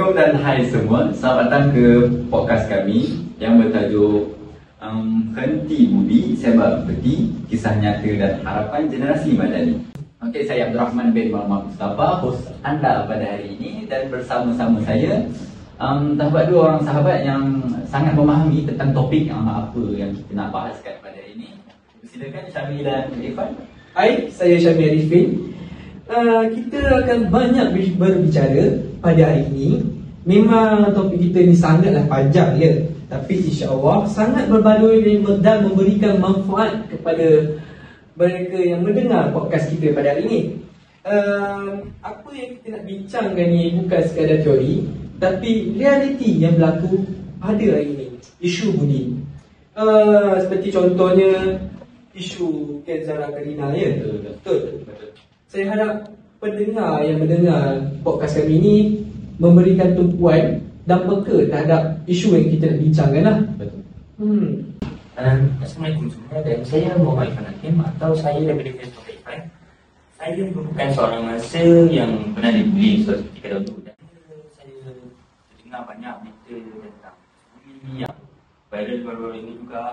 Assalamualaikum dan hai semua. Selamat datang ke podcast kami yang bertajuk Henti Budi, Sebab Peti, Kisah Nyata dan Harapan Generasi Madani. Okey, saya Abdul Rahman bin Muhammad Mustafa, host anda pada hari ini, dan bersama-sama saya terdapat dua orang sahabat yang sangat memahami tentang topik apa yang kita nak bahaskan pada hari ini. Silakan Syamil dan Irfan. Hai, saya Syamil Arifin. Kita akan banyak berbicara pada hari ini. Memang topik kita ni sangatlah panjang ya, tapi insya-Allah sangat berbaloi dan memberikan manfaat kepada mereka yang mendengar podcast kita pada hari ini. Apa yang kita nak bincangkan ni bukan sekadar teori, tapi realiti yang berlaku pada hari ini. Isu budi. Seperti contohnya isu Ken Zara Karina ya. Betul. Saya harap pendengar yang mendengar podcast kami ini memberikan tumpuan dan peka terhadap isu yang kita nak bincangkan lah. Betul. Assalamualaikum semua, dan saya Muhammad Irfan Hakim atau saya daripada Facebook Irfan. Saya merupakan seorang masa yang pernah dibuli suatu ketika dahulu, dan saya dengar banyak berita tentang buli yang viral baru-baru ini juga.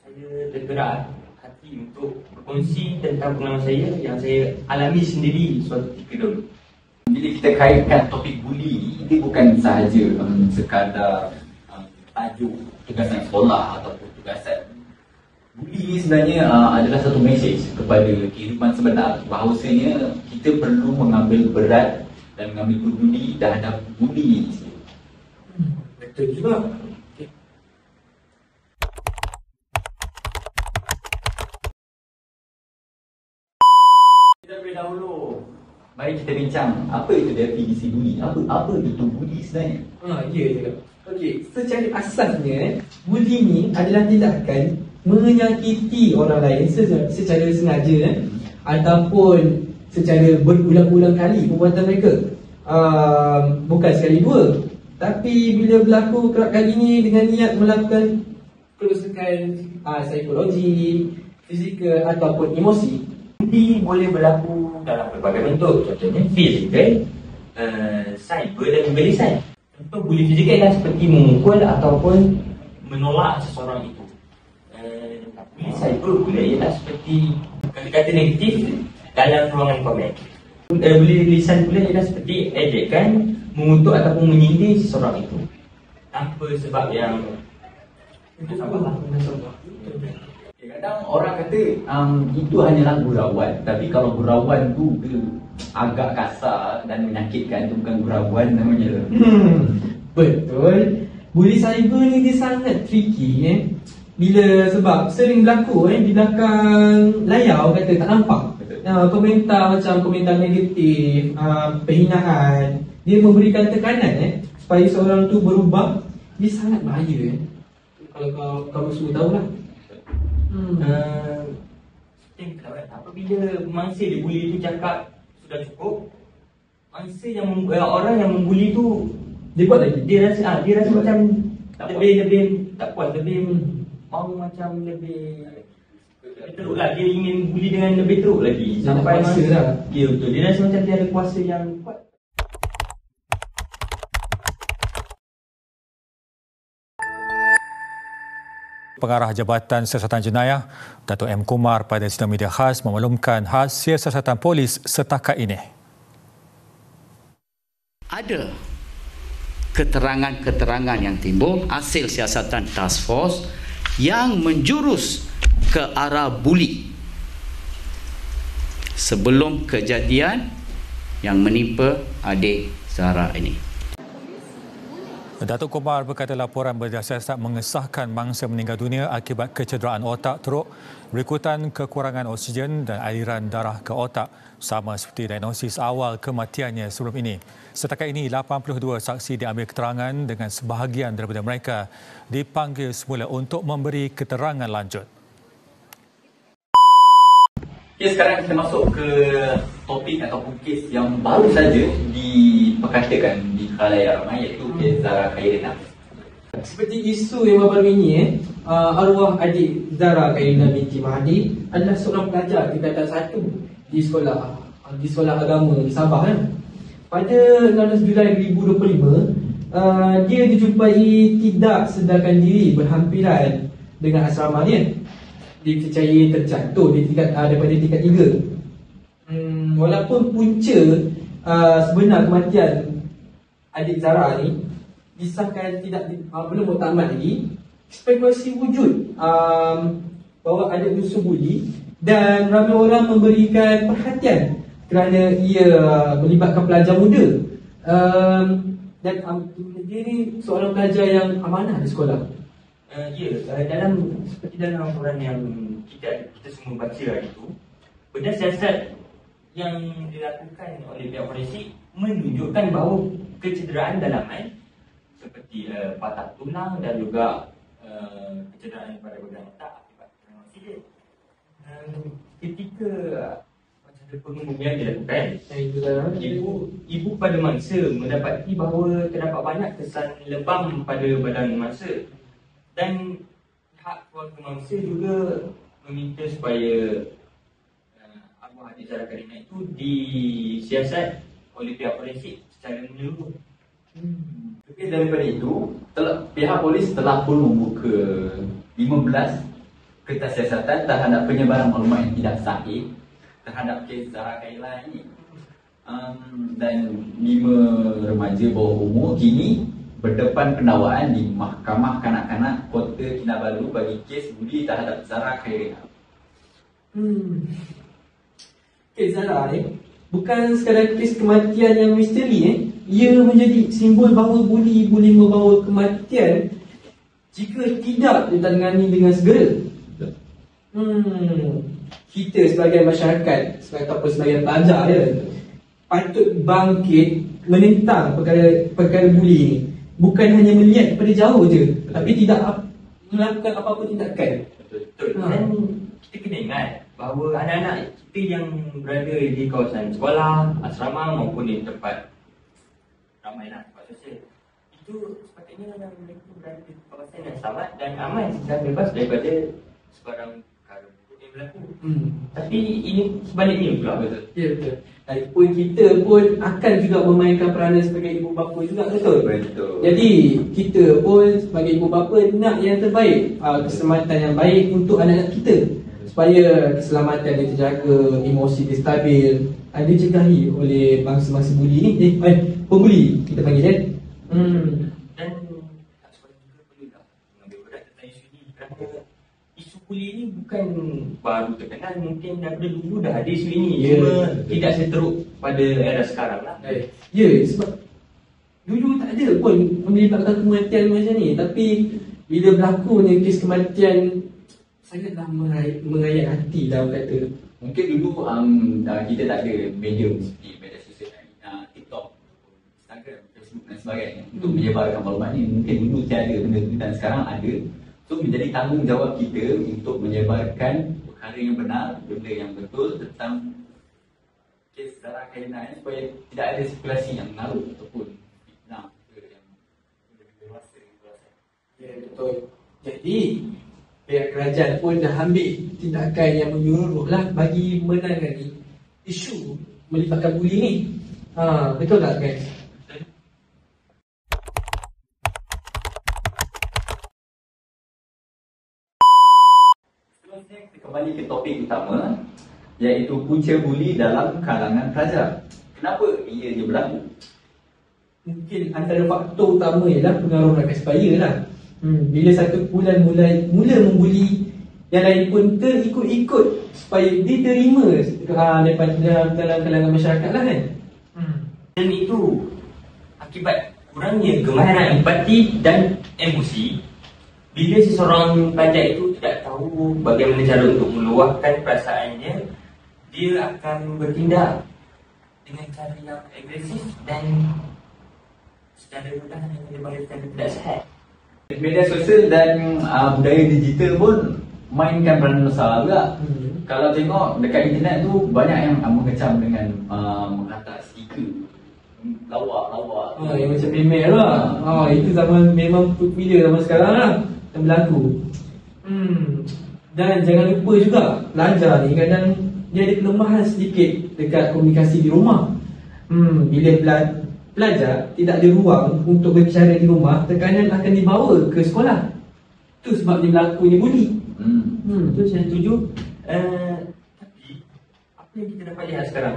Saya tergerak hati untuk berkongsi tentang pengalaman saya yang saya alami sendiri suatu ketika dahulu. Bila kita kaitkan topik buli, ini bukan sahaja sekadar tajuk tugasan sekolah ataupun tugasan. Buli ini sebenarnya adalah satu mesej kepada kehidupan sebenar, bahawasanya kita perlu mengambil berat dan mengambil peduli terhadap buli ini. Betul juga. Terlebih dahulu, mari kita bincang apa itu definisi buli. Apa itu buli sebenarnya? Ya juga. Okey, secara asasnya buli ni adalah tindakan menyakiti orang lain secara sengaja ataupun secara berulang-ulang kali perbuatan mereka. Bukan sekali dua, tapi bila berlaku kerap kali ni dengan niat melakukan kerosakan psikologi, fizikal ataupun emosi. Buli boleh berlaku dalam berbagai bentuk, contohnya fizikal, cyber dan juga lisan. Contoh buli fizikal adalah seperti memukul ataupun menolak seseorang itu. Buli cyber pula ialah seperti kata-kata negatif dalam ruangan komen. Buli lisan pula ialah seperti ejekan, mengutuk ataupun menyindir seseorang itu tanpa sebab yang Kadang orang kata itu hanyalah gurauan, tapi kalau gurauan tu agak kasar dan menyakitkan, itu bukan gurauan namanya. Betul. Buli cyber ni dia sangat tricky sebab sering berlaku di belakang layar, orang kata tak nampak. Komentar macam komentar negatif, penghinaan, dia memberikan tekanan supaya seorang tu berubah. Dia sangat bahaya kalau kau semua tahulah. Apabila mangsa dibuli itu cakap sudah cukup, mangsa yang orang yang membuli tu Dia buat lagi. Dia rasa macam lebih tak puas, lebih mau macam lebih teruk lah. Dia ingin buli dengan lebih teruk lagi. Sampai kuasa lah. Ya betul, dia rasa macam dia ada kuasa yang kuat. Pengarah Jabatan Siasatan Jenayah, Dato' M. Kumar pada sidang media khas memaklumkan hasil siasatan polis setakat ini. Ada keterangan-keterangan yang timbul hasil siasatan task force yang menjurus ke arah buli sebelum kejadian yang menimpa adik Zara ini. Datuk Kumar berkata laporan berdasarkan mengesahkan mangsa meninggal dunia akibat kecederaan otak teruk, berikutan kekurangan oksigen dan aliran darah ke otak, sama seperti diagnosis awal kematiannya sebelum ini. Setakat ini, 82 saksi diambil keterangan dengan sebahagian daripada mereka dipanggil semula untuk memberi keterangan lanjut. Okay, sekarang kita masuk ke topik ataupun kes yang baru saja diperkatakan di khalayak ramai, iaitu kes Zara Khairina. Seperti isu yang baru-baru ini, arwah adik Zara Khairina binti Mahdi adalah seorang pelajar tingkatan 1 di sekolah agama di Sabah. Pada 16 Julai 2025, dia dijumpai tidak sedarkan diri berhampiran dengan asrama dia. Dipercayai terjatuh di tingkat daripada tingkat 3. Walaupun punca sebenar kematian adik Zara ni disahkan belum muktamad lagi, spekulasi wujud bahawa ada unsur buli dan ramai orang memberikan perhatian kerana ia melibatkan pelajar muda. Dan dia ni seorang pelajar yang amanah di sekolah. Seperti dalam laporan yang kita semua baca hari itu, benda siasat yang dilakukan oleh pihak forensik menunjukkan bahawa kecederaan dalaman seperti patah tulang dan juga kecederaan pada bahagian otak akibat kekurangan oksigen. Ketika macam pengemudian dilakukan, ibu pada mangsa mendapati bahawa terdapat banyak kesan lebam pada badan mangsa, dan pihak keluarga mangsa juga meminta supaya arwah adik Zara Karina itu disiasat oleh pihak forensik secara menyeluruh. Lebih daripada itu, pihak polis telah pun membuka 15 kertas siasatan terhadap penyebaran maklumat yang tidak sahih terhadap kes Zara Karina ini. Dan 5 remaja bawah umur kini berdepan pendakwaan di Mahkamah Kanak-kanak Kota Kinabalu bagi kes buli terhadap Zara Karina. Kes Zara ni bukan sekadar kes kematian yang misteri. Ia menjadi simbol bahawa buli boleh membawa kematian jika tidak ditangani dengan segera. Kita sebagai masyarakat, ataupun sebagai pelajar patut bangkit menentang perkara buli ni. Bukan hanya melihat daripada jauh je, tapi tidak melakukan apa-apa tindakan. Betul. Dan kita kena ingat bahawa anak-anak kita yang berada di kawasan sekolah, asrama maupun di tempat ramailah tempat sosial, itu sepatutnya mereka berada di kawasan yang selamat dan aman dan bebas daripada sebarang perkara buruk yang berlaku. Tapi ini sebaliknya pula. Betul. Ya, betul. Lagipun kita pun akan juga memainkan peranan sebagai ibu bapa juga, betul? Betul. Jadi kita pun sebagai ibu bapa nak yang terbaik, keselamatan yang baik untuk anak-anak kita, supaya keselamatan dia terjaga, emosi dia stabil, dicegahi oleh bangsa-bangsa buli ni, pembuli kita panggil dia. Dan tak sekolah juga perlulah mengambil berat tentang isu ini, kerana isu buli ni bukan baru terkenal, mungkin daripada dulu dah ada isu ini, cuma tidak seteruk pada era sekarang lah. Ya, sebab dulu tak ada pun melibatkan kematian macam ni, tapi bila berlakunya kes kematian sangatlah mengayat hati lah orang kata. Mungkin dulu kita tak ada medium seperti media sosial, TikTok, Instagram, Facebook dan sebagainya untuk menyebarkan maklumat ni. Mungkin dulu tiada benda tu dan sekarang ada. So menjadi tanggungjawab kita untuk menyebarkan perkara yang benar, benda yang betul tentang kes Zara Karina ni, supaya tidak ada spekulasi yang mengaruh ataupun fitnah yang lebih dewasa. Ya, betul. Jadi pihak kerajaan pun dah ambil tindakan yang menyeluruh lah bagi menangani isu melibatkan buli ni. Betul tak guys? Seterusnya kita kembali ke topik utama, iaitu punca buli dalam kalangan pelajar. Kenapa ia berlaku? Mungkin antara faktor utama ialah pengaruh rakan sebaya lah. Bila satu kumpulan mula membuli, yang lain pun terikut-ikut supaya diterima dalam kalangan masyarakat lah kan. Dan itu akibat kurangnya kemahiran empati dan emosi. Bila seseorang pelajar itu tidak tahu bagaimana cara untuk meluahkan perasaannya, dia akan bertindak dengan cara yang agresif dan secara mudah yang tidak sihat. Media sosial dan budaya digital pun mainkan peranan besar juga. Kalau tengok dekat internet tu banyak yang mengecam dengan menghantar stiker lawa. Yang macam email lah. Itu zaman memang popular zaman sekarang lah yang berlaku. Dan jangan lupa juga pelajar ni kadang dia ada kelemahan sedikit dekat komunikasi di rumah. Bila pelajar tidak ada ruang untuk berbicara di rumah, tekanan akan dibawa ke sekolah. Itu sebabnya berlakunya buli. Betul, saya setuju. Tapi apa yang kita dapat lihat sekarang,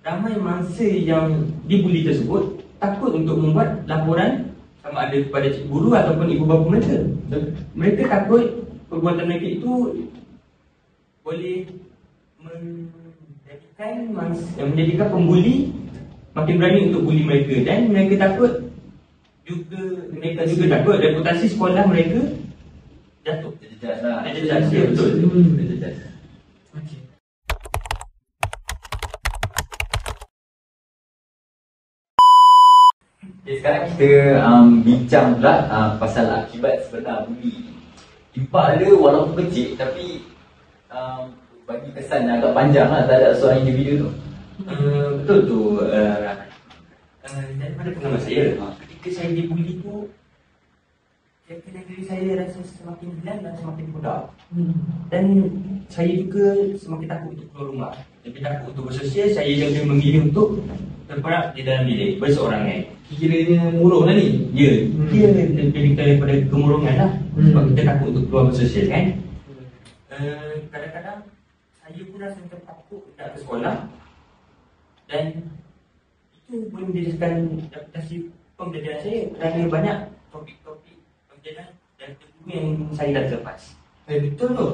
ramai mangsa yang dibuli tersebut takut untuk membuat laporan sama ada kepada cikgu guru ataupun ibu bapa mereka. Mereka takut perbuatan mereka itu boleh menjadikan pembuli makin berani untuk buli mereka, dan mereka takut juga, mereka juga takut reputasi sekolah mereka jatuh. Terjejas lah. Terjejas, ya, betul. Terjejas. Okey. Okay, sekarang kita bincang pula pasal akibat sebenar buli. Impak dia walaupun kecil tapi bagi kesan yang agak panjang lah terhadap seorang individu tu. Betul tu. Daripada pengalaman saya, ketika saya dibuli tu, keyakinan diri saya rasa semakin hilang dan semakin mudah. Dan saya juga semakin takut untuk keluar rumah. Lebih takut untuk bersosial, saya juga memilih untuk terperap di dalam bilik berseorangan. Kiranya murung lah ni. Ya, dia lebih daripada kemurungan lah. Sebab kita takut untuk keluar bersosial kan. Kadang-kadang saya pun rasa macam takut nak ke sekolah, dan itu boleh menjadikan reputasi pembelajaran saya kerana banyak topik-topik pembelajaran dan ilmu yang saya dah terlepas. Betul tu.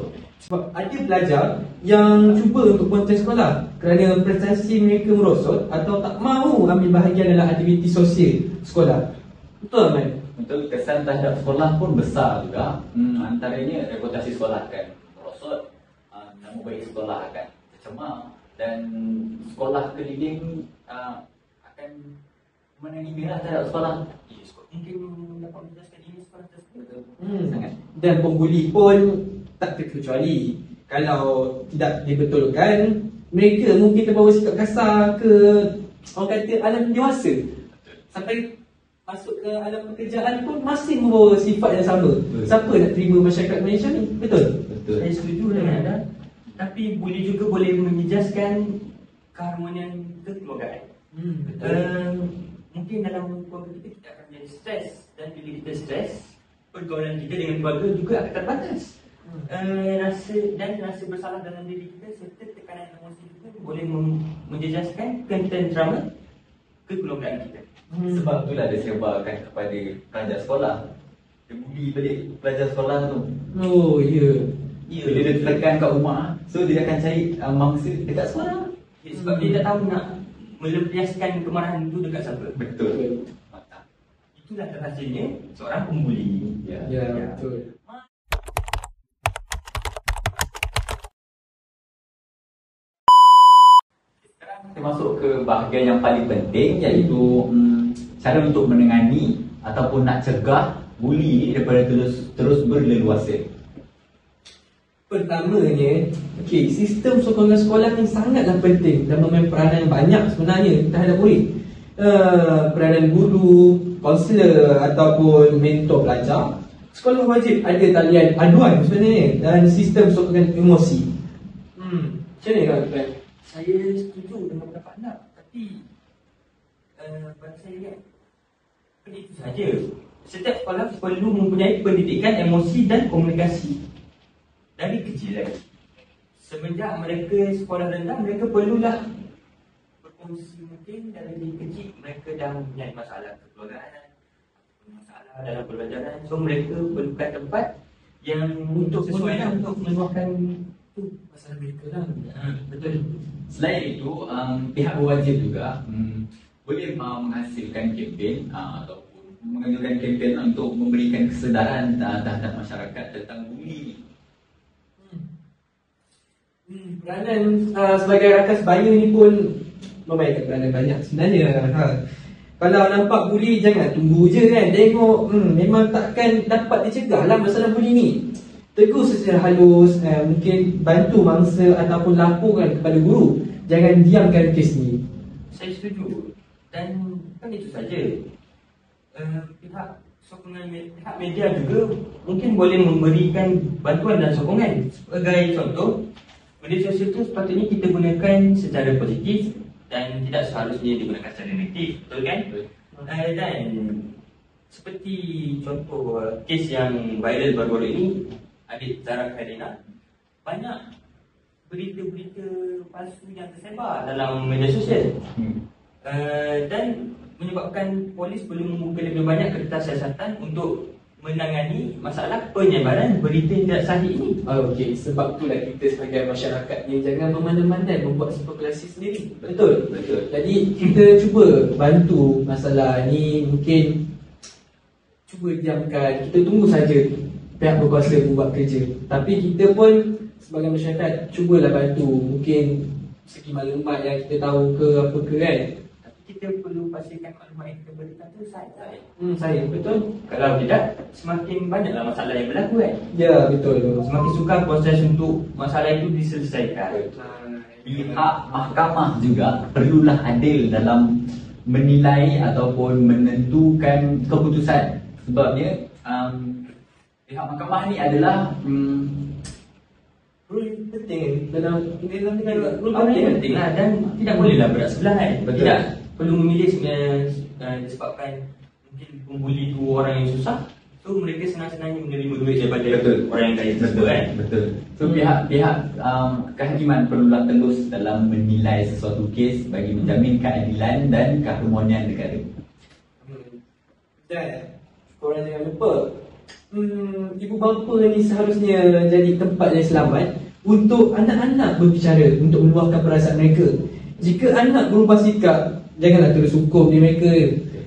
Sebab ada pelajar yang cuba untuk konten sekolah kerana prestasi mereka merosot atau tak mahu ambil bahagian dalam aktiviti sosial sekolah. Betul, Ahmad? Betul, kesan terhadap sekolah pun besar juga. Antaranya reputasi sekolah akan merosot, nama baik sekolah akan tercemar, dan sekolah keliling akan menangis merah terhadap sekolah. Mungkin dapat menjelaskan ini sekolah tersebut. Sangat. Dan pembuli pun tak terkecuali. Kalau tidak dibetulkan, mereka mungkin terbawa sikap kasar ke, orang kata, alam dewasa. Sampai masuk ke alam pekerjaan pun masih membawa sifat yang sama. Siapa nak terima masyarakat Malaysia ni? Betul? Betul. Saya setuju dengan anda. Tapi buli juga boleh menjejaskan keharmonian kekeluargaan. Mungkin dalam keluarga kita akan menjadi stres, dan bila kita stres, pergaulan kita dengan keluarga juga akan terbatas. Rasa bersalah dalam diri kita serta tekanan emosi kita boleh menjejaskan ketenteraman kekeluargaan kita. Sebab itulah dia sebarkan kepada pelajar sekolah. Dia buli balik pelajar sekolah tu. Oh, ya. Bila dia tekan kat rumah, so dia akan cari mangsa dekat sekolah. Sebab dia tak tahu nak melampiaskan kemarahan itu dekat siapa. Betul. Mantap. Itulah terhasilnya seorang pembuli. Ya. Ya, betul. Sekarang kita masuk ke bahagian yang paling penting, iaitu cara untuk menangani ataupun nak cegah buli ni daripada terus berleluasa. Pertamanya, sistem sokongan sekolah ni sangatlah penting dan memain peranan yang banyak sebenarnya terhadap murid. Peranan guru, kaunselor ataupun mentor pelajar. Sekolah wajib ada talian aduan sebenarnya dan sistem sokongan emosi. Macam mana kan? Saya setuju dengan pendapat anda, tapi pada saya itu saja. Setiap sekolah perlu mempunyai pendidikan emosi dan komunikasi dari kecil lagi. Semenjak mereka sekolah rendah, mereka perlulah berkongsi. Mungkin dari kecil mereka dah mempunyai masalah kekeluargaan, masalah dalam pelajaran. So mereka perlukan tempat yang untuk sesuai untuk meluahkan Masalah mereka lah. betul. Selain itu, pihak berwajib juga boleh menghasilkan kempen ataupun mengajukan kempen untuk memberikan kesedaran terhadap masyarakat tentang buli ni. Peranan sebagai rakan sebaya ni pun memainkan peranan banyak sebenarnya. Kalau nampak buli, jangan tunggu je kan. Tengok, memang takkan dapat dicegah lah masalah buli ni. Tegur secara halus, mungkin bantu mangsa ataupun laporkan kepada guru. Jangan diamkan kes ni. Saya setuju. Dan kan itu saja. Pihak media juga mungkin boleh memberikan bantuan dan sokongan. Sebagai contoh, media sosial itu sepatutnya kita gunakan secara positif dan tidak seharusnya digunakan secara negatif. Betul kan? Dan seperti contoh kes yang viral baru-baru ini, adik Zara Khalina, banyak berita-berita palsu yang tersebar dalam media sosial. Dan menyebabkan polis perlu membuka lebih banyak kertas siasatan untuk menangani masalah penyebaran berita yang tidak sahih ini. Okey, sebab itulah kita sebagai masyarakat ni jangan bermandai-mandai membuat spekulasi sendiri. Betul? Betul. Jadi kita cuba bantu masalah ni, mungkin cuba diamkan, kita tunggu saja pihak berkuasa buat kerja. Tapi kita pun sebagai masyarakat cubalah bantu, mungkin segi maklumat yang kita tahu ke apa ke kan. Kita perlu pastikan maklumat yang kita berikan tu sahih. Saya betul. Kalau tidak, semakin banyaklah masalah yang berlaku kan. Ya, betul. Semakin sukar proses untuk masalah itu diselesaikan. Pihak mahkamah juga perlulah adil dalam menilai ataupun menentukan keputusan. Sebabnya pihak mahkamah ni adalah Rule penting dalam negara. Rule penting lah, dan tidak bolehlah berat sebelah kan. Betul. Tidak perlu memilih sebenarnya, disebabkan mungkin pembuli tu orang yang susah, so mereka senang-senangnya menerima duit daripada orang yang kaya tersebut kan. Betul. So pihak kehakiman perlulah telus dalam menilai sesuatu kes bagi menjamin keadilan dan keharmonian negara. Dan korang jangan lupa, ibu bapa ni seharusnya jadi tempat yang selamat untuk anak-anak berbicara, untuk meluahkan perasaan mereka. Jika anak berubah sikap, janganlah terus hukum dia mereka.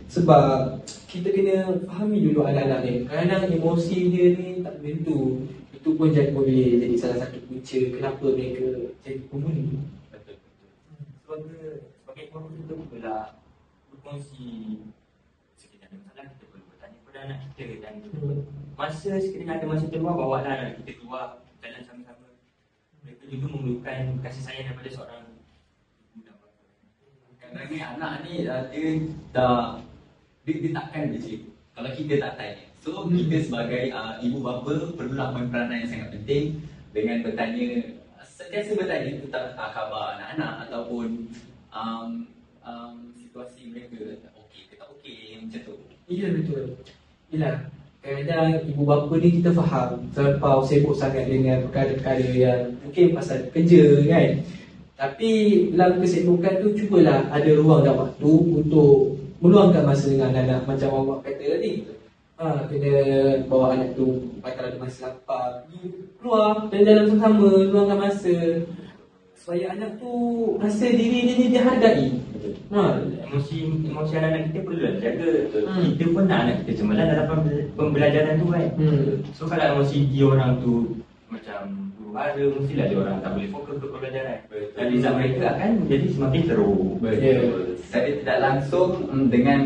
Sebab kita kena fahami dulu anak-anak ni. Kadang-kadang emosi dia ni tak menentu. Itu pun boleh jadi salah satu punca kenapa mereka jadi pembunuh. Betul. Sebagai orang kita pula berkongsi sekiranya ada masalah, kita perlu bertanya kepada anak kita, dan masa sekiranya ada masa keluar, bawa lah anak kita keluar jalan sama-sama. Mereka juga memerlukan kasih sayang daripada seorang ibu dan bapa. Kadang-kadang ni anak ni dia takkan bercerita kalau kita tak tanya. So kita sebagai ibu bapa perlulah main peranan yang sangat penting dengan sentiasa bertanya tentang khabar anak-anak ataupun situasi mereka okey ke tak okey, macam tu. Ya, betul. Yelah, kadang-kadang ibu bapa ni kita faham terlampau sibuk sangat dengan perkara-perkara yang mungkin pasal kerja kan. Tapi dalam kesibukan tu cubalah ada ruang dan waktu untuk meluangkan masa dengan anak-anak. Macam awak kata tadi, kena bawa anak tu kalau ada masa lapar, pergi keluar jalan-jalan sama-sama, luangkan masa supaya anak tu rasa diri dia ni dihargai. Emosi anak-anak kita perlu jaga. Kita pun nak anak kita cemerlang dalam pembelajaran tu kan. So kalau emosi dia orang tu macam guru hara, mestilah dia orang tak boleh fokus ke pembelajaran. Dan result mereka akan menjadi semakin teruk. Betul. Secara tidak langsung dengan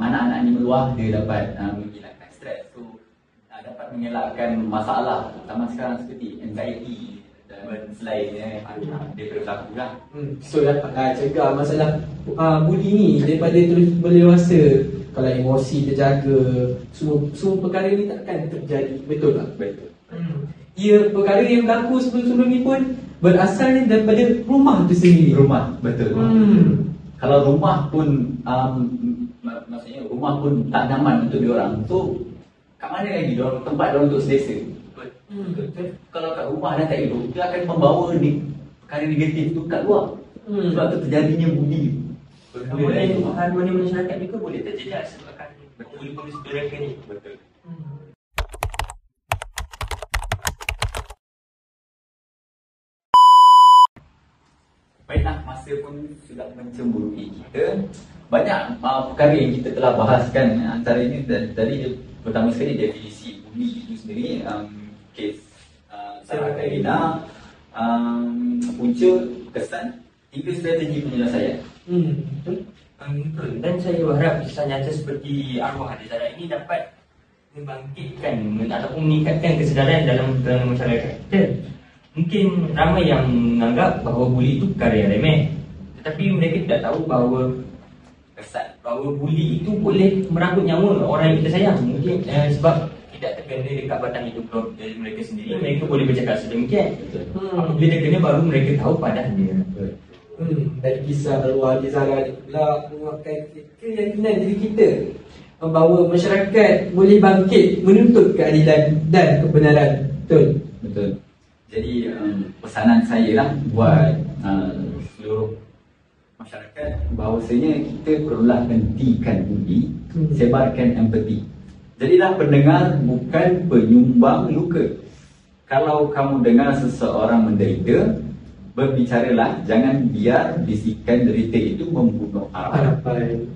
anak-anak ni meluah, dia dapat menghilangkan stres. So dapat mengelakkan masalah terutama sekarang seperti anxiety dan selainnya dia terus berlaku lah. So dapatlah cegah masalah bully ni daripada terus berlewasa. Kalau emosi terjaga, semua perkara ni takkan terjadi. Betul tak? Betul. Ya, perkara yang berlaku sebelum-sebelum ni pun berasalnya daripada rumah tu sendiri. Rumah, betul. Kalau rumah pun maksudnya rumah pun tak nyaman untuk diorang, so kat mana lagi tempat diorang untuk selesa? Betul. Kalau kat rumah dah tak elok, dia akan membawa perkara negatif tu kat luar. Sebab tu terjadinya bully. Harmoni masyarakat juga boleh terjejas sebabkan penghulu-penghulu mereka ni. Betul. Baiklah, masa pun sudah mencemburui kita. Banyak perkara yang kita telah bahaskan. Antara ini tadi pertama sekali definisi bully itu sendiri, kes Zara Khalina, punca, kesan, hingga strategi penyelesaian. Betul. Dan saya berharap kisah nyata seperti arwah adik Zara ini dapat membangkitkan ataupun meningkatkan kesedaran dalam kalangan masyarakat kita. Mungkin ramai yang menganggap bahawa bully itu perkara yang remeh, tetapi mereka tidak tahu bahawa bully itu boleh merangkut nyawa orang yang kita sayang. Mungkin sebab tidak terkena dekat batang hidup mereka sendiri, mereka boleh bercakap sedemikian. Apabila dia kena baru mereka tahu padahal dia. Dari kisah Al-Wali Zara ni pula menguatkan keyakinan diri kita bahawa masyarakat boleh bangkit menuntut keadilan dan kebenaran. Betul? Betul. Jadi pesanan saya lah buat seluruh masyarakat bahawasanya kita perlulah hentikan budi, sebarkan empati. Jadilah pendengar, bukan penyumbang luka. Kalau kamu dengar seseorang menderita, berbicaralah, jangan biar bisikan derita itu membunuh harapan.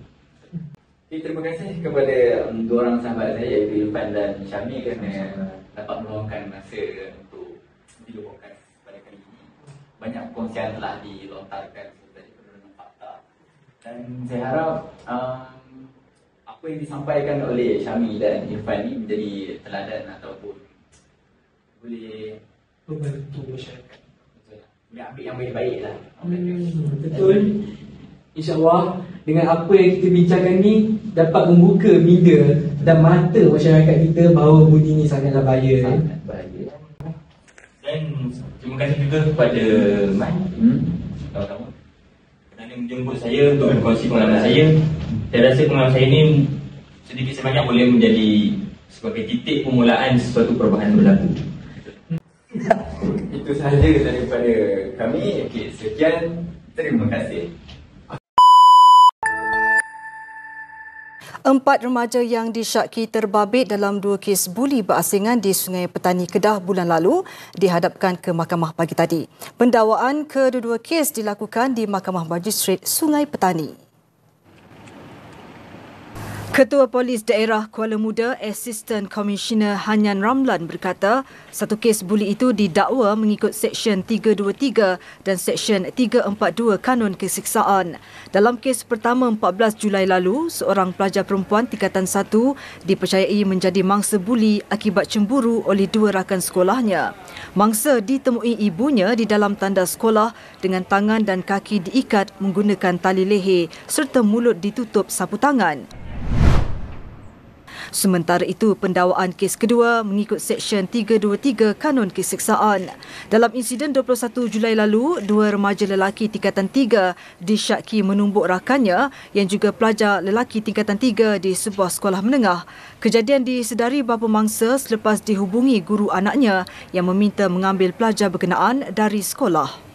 Jadi, terima kasih kepada dua orang sahabat saya iaitu Irfan dan Syamil kerana dapat meluangkan masa untuk video podcast pada kali ini. Banyak perkongsian telah dilontarkan dari penurunan fakta dan saya harap apa yang disampaikan oleh Syamil dan Irfan ini menjadi teladan ataupun boleh Membantu masyarakat. boleh ambil yang baik-baik lah. Betul. InsyaAllah dengan apa yang kita bincangkan ni dapat membuka minda dan mata masyarakat kita bahawa budi ni sangatlah bahaya. Sangat bahaya. Dan terima kasih juga kepada Man kawan-kawan kerana menjemput saya untuk berkongsi pengalaman saya. Saya rasa pengalaman saya ni sedikit sebanyak boleh menjadi sebagai titik permulaan sesuatu perubahan berlaku. Itu sahaja daripada kami. Okey, sekian. Terima kasih. 4 remaja yang disyaki terbabit dalam 2 kes buli berasingan di Sungai Petani Kedah bulan lalu dihadapkan ke mahkamah pagi tadi. Pendakwaan kedua-dua kes dilakukan di Mahkamah Magistrate Sungai Petani. Ketua Polis Daerah Kuala Muda, Assistant Commissioner Hanyan Ramlan berkata, satu kes buli itu didakwa mengikut Seksyen 323 dan Seksyen 342 Kanun Keseksaan. Dalam kes pertama 14 Julai lalu, seorang pelajar perempuan tingkatan 1 dipercayai menjadi mangsa buli akibat cemburu oleh 2 rakan sekolahnya. Mangsa ditemui ibunya di dalam tandas sekolah dengan tangan dan kaki diikat menggunakan tali leher serta mulut ditutup sapu tangan. Sementara itu, pendakwaan kes kedua mengikut Seksyen 323 Kanun Keseksaan. Dalam insiden 21 Julai lalu, 2 remaja lelaki tingkatan 3 disyaki menumbuk rakannya yang juga pelajar lelaki tingkatan 3 di sebuah sekolah menengah. Kejadian disedari bapa mangsa selepas dihubungi guru anaknya yang meminta mengambil pelajar berkenaan dari sekolah.